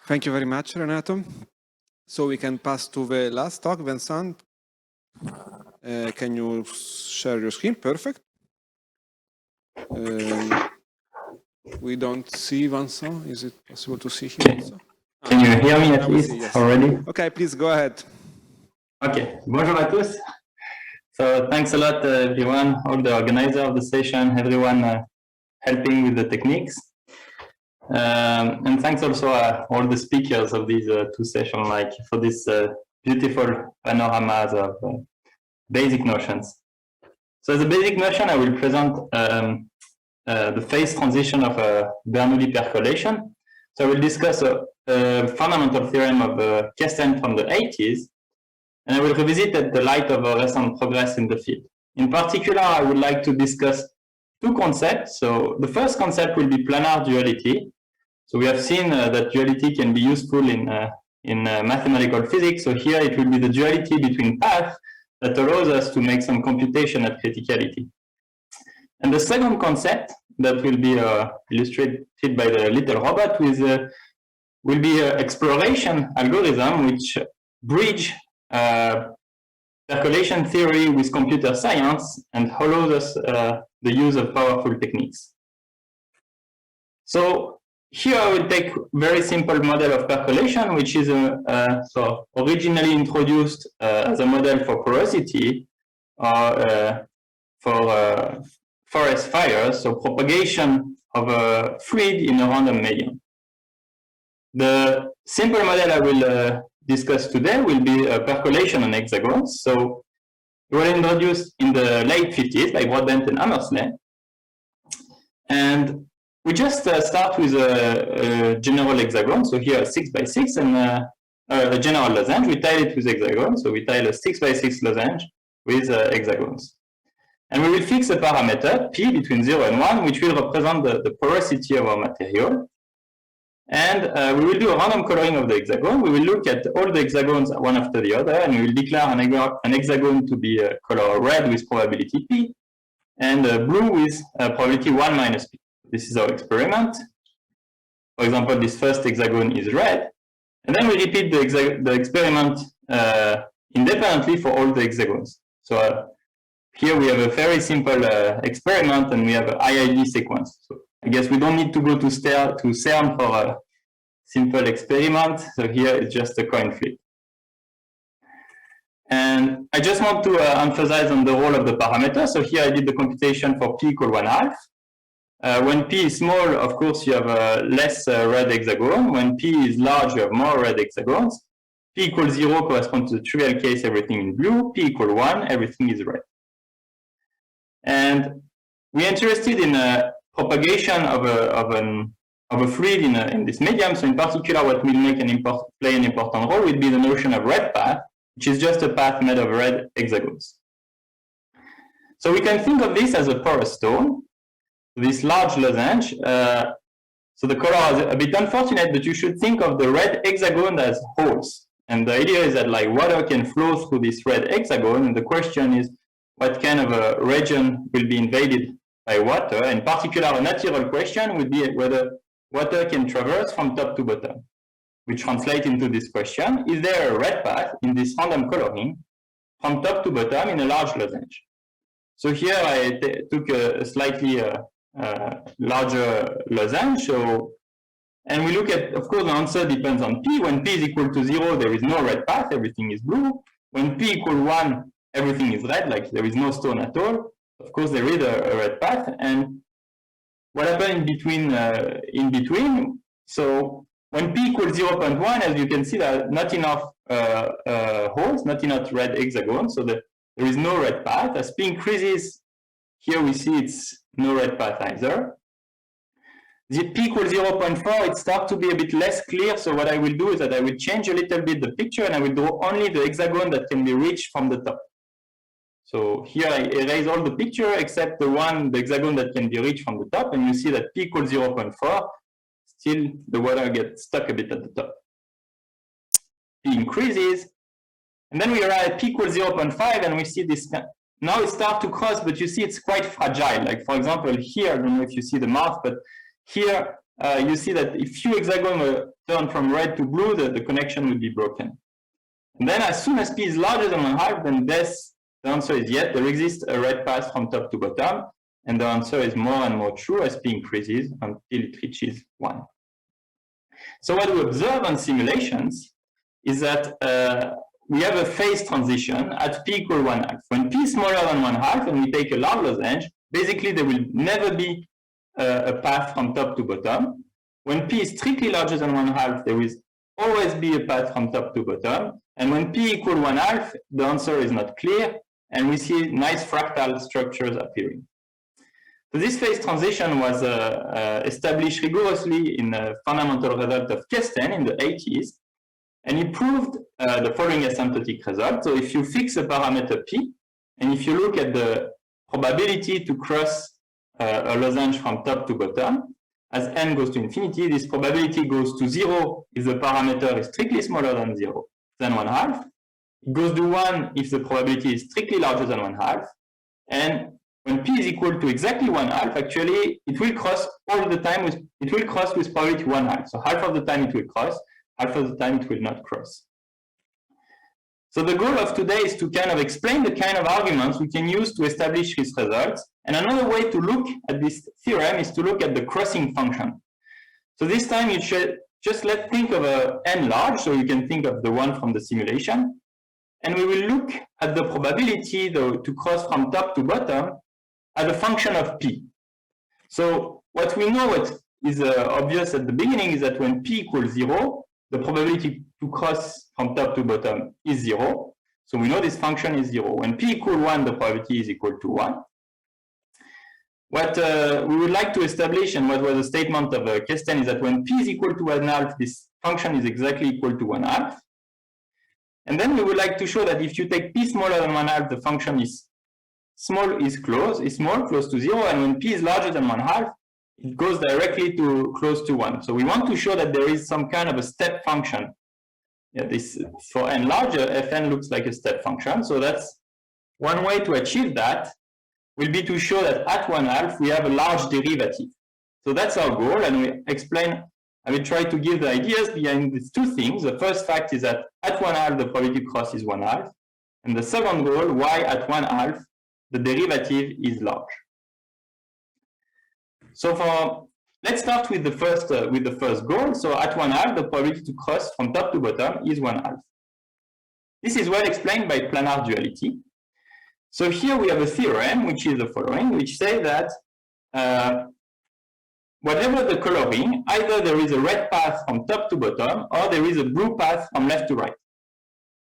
Thank you very much, Renato. So we can pass to the last talk, Vincent. Can you share your screen? Perfect. We don't see Vincent. Is it possible to see him also? Can you hear me at least yes. already? Okay, please go ahead. Okay, bonjour à tous. So thanks a lot, everyone, all the organizer of the session, everyone helping with the techniques. And thanks also all the speakers of these two sessions, like for this beautiful panoramas of basic notions. So as a basic notion, I will present the phase transition of Bernoulli percolation. So I will discuss a fundamental theorem of Kesten from the 80s, and I will revisit it in the light of recent progress in the field. In particular, I would like to discuss two concepts. So the first concept will be planar duality. So we have seen that duality can be useful in mathematical physics. So here it will be the duality between paths that allows us to make some computation at criticality. And the second concept that will be illustrated by the little robot will be an exploration algorithm which bridge percolation theory with computer science and allows us the use of powerful techniques. So here I will take very simple model of percolation, which is so originally introduced as a model for porosity or for forest fires, so propagation of a fluid in a random medium. The simple model I will discuss today will be percolation on hexagons. So it was introduced in the late 50s by Broadbent and Hammersley. And we just start with a general hexagon. So here 6 by 6 and a general lozenge. We tile it with hexagons. So we tile a 6 by 6 lozenge with hexagons. And we will fix a parameter, P, between 0 and 1, which will represent the porosity of our material. And we will do a random coloring of the hexagon. We will look at all the hexagons one after the other, and we will declare an hexagon to be color red with probability P, and blue with probability 1 minus P. This is our experiment. For example, this first hexagon is red. And then we repeat the experiment independently for all the hexagons. So here we have a very simple experiment, and we have an IID sequence. So I guess we don't need to go to CERN for a simple experiment. So here it's just a coin flip. And I just want to emphasize on the role of the parameter. So here I did the computation for P equal 1/2. When P is small, of course, you have less red hexagon. When P is large, you have more red hexagons. P equals 0 corresponds to the trivial case, everything is blue. P equal 1, everything is red. And we're interested in propagation of a fluid in this medium. So in particular, what will play an important role will be the notion of red path, which is just a path made of red hexagons. So we can think of this as a porous stone, this large lozenge. So the color is a bit unfortunate, but you should think of the red hexagon as holes. And the idea is that like water can flow through this red hexagon. And the question is, what kind of a region will be invaded by water? In particular, a natural question would be whether water can traverse from top to bottom, which translates into this question: is there a red path in this random coloring from top to bottom in a large lozenge? So here I took a slightly larger lozenge. And we look at, of course, the answer depends on P. When P is equal to 0, there is no red path, everything is blue. When P equal 1, everything is red, like there is no stone at all. Of course, there is a red path. And what happened in between? So when P equals 0.1, as you can see, there are not enough holes, not enough red hexagons, so there is no red path. As P increases, Here we see it's no red path either. The p equals 0.4, it starts to be a bit less clear. So what I will do is that I will change a little bit the picture and I will draw only the hexagon that can be reached from the top. So here I erase all the picture except the hexagon that can be reached from the top. And you see that p equals 0.4, still the water gets stuck a bit at the top. P increases. And then we arrive at p equals 0.5 and we see this. Now it starts to cross, but you see it's quite fragile. Like for example, here, I don't know if you see the mouth, but here you see that if few hexagons were turned from red to blue, the connection would be broken. And then as soon as p is larger than 1/2, then the answer is yes, there exists a red path from top to bottom. And the answer is more and more true as p increases until it reaches 1. So what we observe on simulations is that we have a phase transition at p equal 1/2. When p is smaller than 1/2 and we take a large lozenge, basically there will never be a path from top to bottom. When p is strictly larger than 1/2, there will always be a path from top to bottom. And when p equal 1/2, the answer is not clear, and we see nice fractal structures appearing. So this phase transition was established rigorously in the fundamental result of Kesten in the 80s, and he proved the following asymptotic result. So if you fix a parameter p, and if you look at the probability to cross a lozenge from top to bottom, as n goes to infinity, this probability goes to 0 if the parameter is strictly smaller than 1/2. It goes to 1 if the probability is strictly larger than 1/2. And when p is equal to exactly 1/2, actually it will cross all the time with probability 1/2. So half of the time it will cross, half of the time it will not cross. So the goal of today is to kind of explain the kind of arguments we can use to establish these results. And another way to look at this theorem is to look at the crossing function. So this time you should just think of a n large, so you can think of the one from the simulation. And we will look at the probability to cross from top to bottom as a function of p. So what we know is obvious at the beginning is that when p equals 0, the probability to cross from top to bottom is 0. So we know this function is 0. When p equals 1, the probability is equal to 1. What we would like to establish, and what was the statement of Kesten, is that when p is equal to 1/2, this function is exactly equal to 1/2. And then we would like to show that if you take p smaller than 1/2, the function is small, close to 0, and when p is larger than 1/2, it goes directly to close to 1. So we want to show that there is some kind of a step function. Yeah, this for n larger, fn looks like a step function. So that's one way to achieve that. Will be to show that at 1/2 we have a large derivative. So that's our goal, and I will try to give the ideas behind these two things. The first fact is that at 1/2 the probability cross is 1/2, and the second goal, why at 1/2 the derivative is large. So let's start with the first goal. So at 1/2 the probability to cross from top to bottom is 1/2. This is well explained by planar duality. So here we have a theorem, which is the following, which says that whatever the coloring, either there is a red path from top to bottom, or there is a blue path from left to right.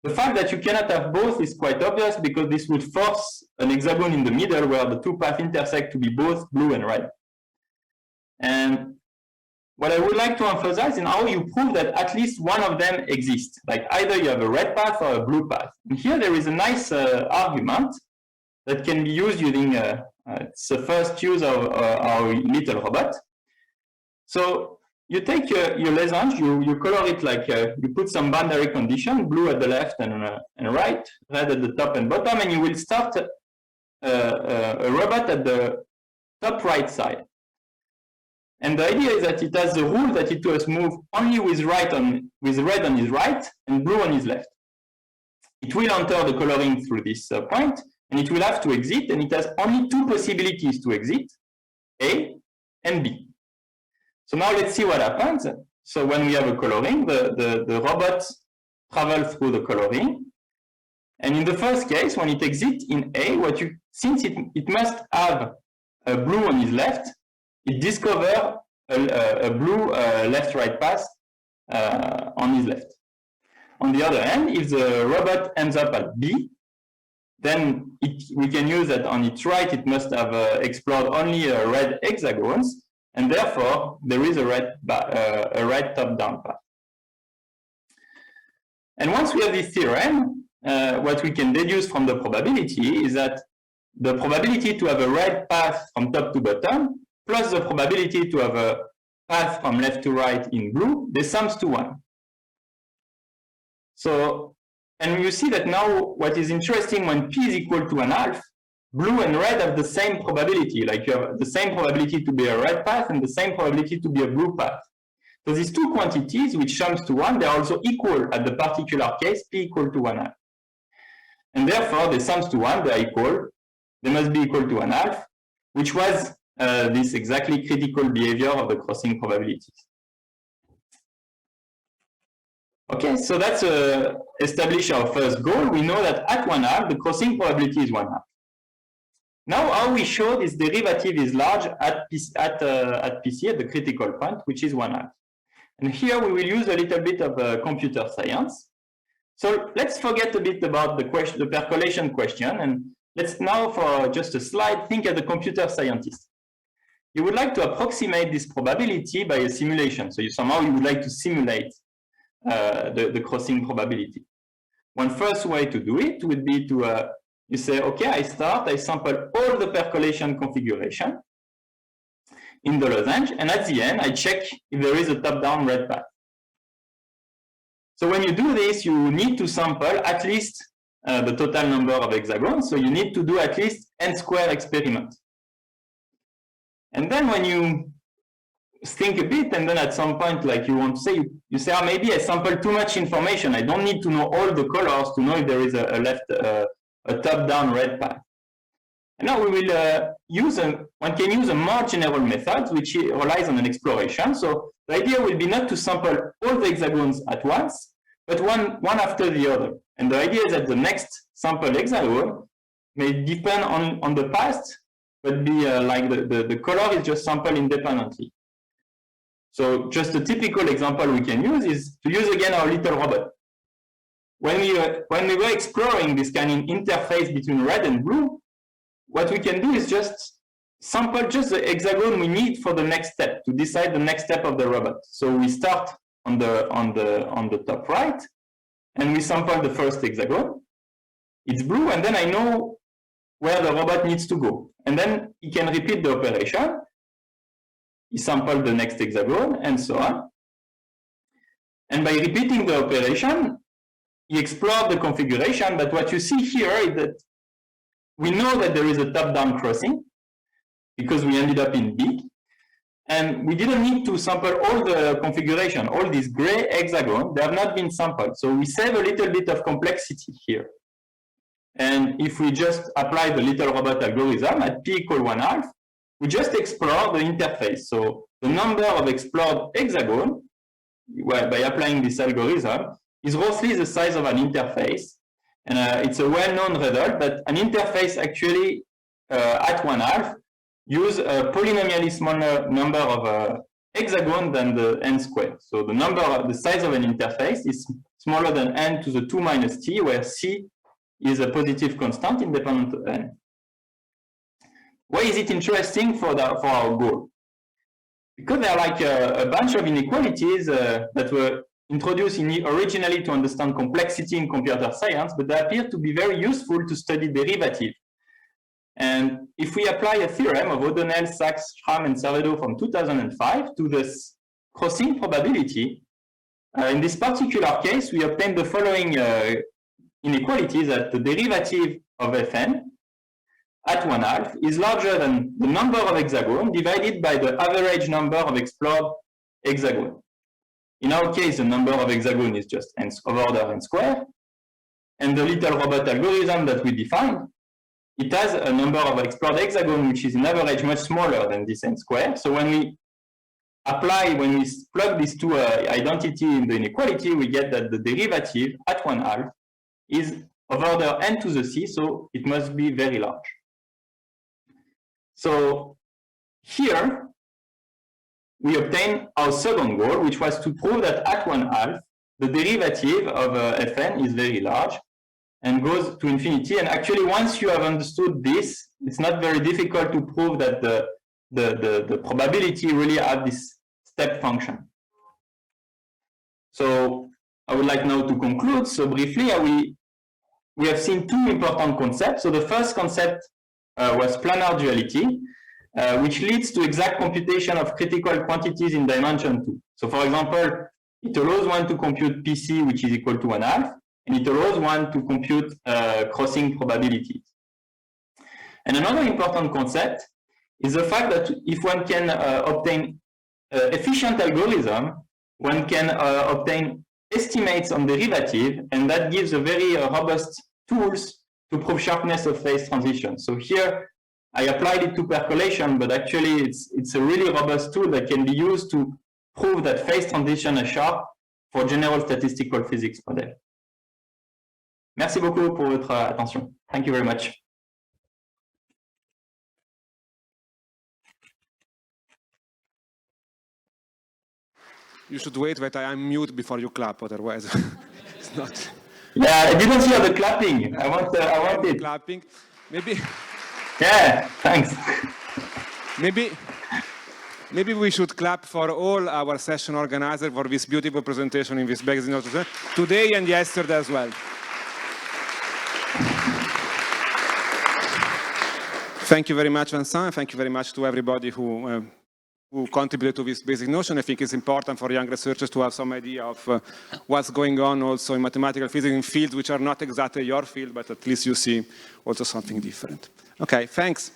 The fact that you cannot have both is quite obvious, because this would force an hexagon in the middle where the two paths intersect to be both blue and red. And what I would like to emphasize is how you prove that at least one of them exists. Like either you have a red path or a blue path. And here there is a nice argument that can be used using it's the first use of our little robot. So you take your lozenge, you color it like you put some boundary condition, blue at the left and right, red at the top and bottom, and you will start a robot at the top right side. And the idea is that it has the rule that it must move only with red on his right and blue on his left. It will enter the coloring through this point, and it will have to exit, and it has only two possibilities to exit, A and B. So now let's see what happens. So when we have a coloring, the robot travels through the coloring. And in the first case, when it exits in A, since it must have a blue on his left, it discovers a blue left-right path on his left. On the other hand, if the robot ends up at B, then we can use that on its right, it must have explored only red hexagons, and therefore there is a red top-down path. And once we have this theorem, what we can deduce from the probability is that the probability to have a red path from top to bottom plus the probability to have a path from left to right in blue, they sums to 1. So, and you see that now what is interesting when p is equal to 1/2, blue and red have the same probability, like you have the same probability to be a red path and the same probability to be a blue path. So these two quantities, which sums to 1, they are also equal at the particular case, p equal to 1/2. And therefore, they sums to 1, they are equal. They must be equal to 1/2, which was this exactly critical behavior of the crossing probabilities. Okay, so that's establish our first goal. We know that at 1/2, the crossing probability is 1/2. Now, how we show this derivative is large at PC, at the critical point, which is 1/2. And here we will use a little bit of computer science. So let's forget a bit about the question, the percolation question, and let's now, for just a slide, think as a computer scientist. You would like to approximate this probability by a simulation. So somehow you would like to simulate the crossing probability. One first way to do it would be to you say, okay, I sample all the percolation configuration in the losange, and at the end, I check if there is a top-down red path. So when you do this, you need to sample at least the total number of hexagons. So you need to do at least n² experiment. And then when you think a bit, and then at some point, like you want to say, you say, oh, maybe I sample too much information. I don't need to know all the colors to know if there is a top-down red path. And now we will one can use a more general method, which relies on an exploration. So the idea will be not to sample all the hexagons at once, but one after the other. And the idea is that the next sample hexagon may depend on the past, but be like the color is just sampled independently. So just a typical example we can use is to use again our little robot. When we were exploring this kind of interface between red and blue, what we can do is just sample just the hexagon we need for the next step, to decide the next step of the robot. So we start on the top right, and we sample the first hexagon. It's blue, and then I know where the robot needs to go. And then he can repeat the operation. He sampled the next hexagon, and so on. And by repeating the operation, he explored the configuration, but what you see here is that we know that there is a top-down crossing because we ended up in B, and we didn't need to sample all the configuration, all these gray hexagons, they have not been sampled. So we save a little bit of complexity here. And if we just apply the little robot algorithm at p equal 1/2, we just explore the interface. So the number of explored hexagons, well, by applying this algorithm, is roughly the size of an interface. And it's a well-known result that an interface actually at 1/2 use a polynomially smaller number of hexagons than the n². So the size of an interface is smaller than n to the 2 minus t, where c is a positive constant independent of n. Why is it interesting for our goal? Because there are like a bunch of inequalities that were introduced originally to understand complexity in computer science, but they appear to be very useful to study derivative. And if we apply a theorem of O'Donnell, Sachs, Schramm, and Cervedo from 2005 to this crossing probability, in this particular case, we obtain the following inequalities: that the derivative of Fn at 1/2 is larger than the number of hexagons divided by the average number of explored hexagons. In our case, the number of hexagons is just of order n², and the little robot algorithm that we defined, it has a number of explored hexagons which is in average much smaller than this n². So when we plug these two identity in the inequality, we get that the derivative at 1/2 is of order n to the c, so it must be very large. So here we obtain our second goal, which was to prove that at 1/2 the derivative of Fn is very large. and goes to infinity. And actually, once you have understood this, it's not very difficult to prove that the probability really have this step function. So I would like now to conclude. So briefly, we have seen two important concepts. So the first concept was planar duality, which leads to exact computation of critical quantities in dimension 2. So for example, it allows one to compute PC, which is equal to 1/2, and it allows one to compute crossing probabilities. And another important concept is the fact that if one can obtain efficient algorithm, one can obtain estimates on derivative, and that gives a very robust tools to prove sharpness of phase transition. So here I applied it to percolation, but actually it's a really robust tool that can be used to prove that phase transition is sharp for general statistical physics model. Merci beaucoup pour votre attention. Thank you very much. You should wait that I unmute before you clap, otherwise it's not. Yeah, I didn't hear the clapping. I want it. Clapping, maybe. Yeah, thanks. Maybe we should clap for all our session organizers for this beautiful presentation in this basic note today and yesterday as well. Thank you very much, Vincent. Thank you very much to everybody who contributed to this basic notion. I think it's important for young researchers to have some idea of what's going on also in mathematical physics in fields which are not exactly your field, but at least you see also something different. Okay, thanks.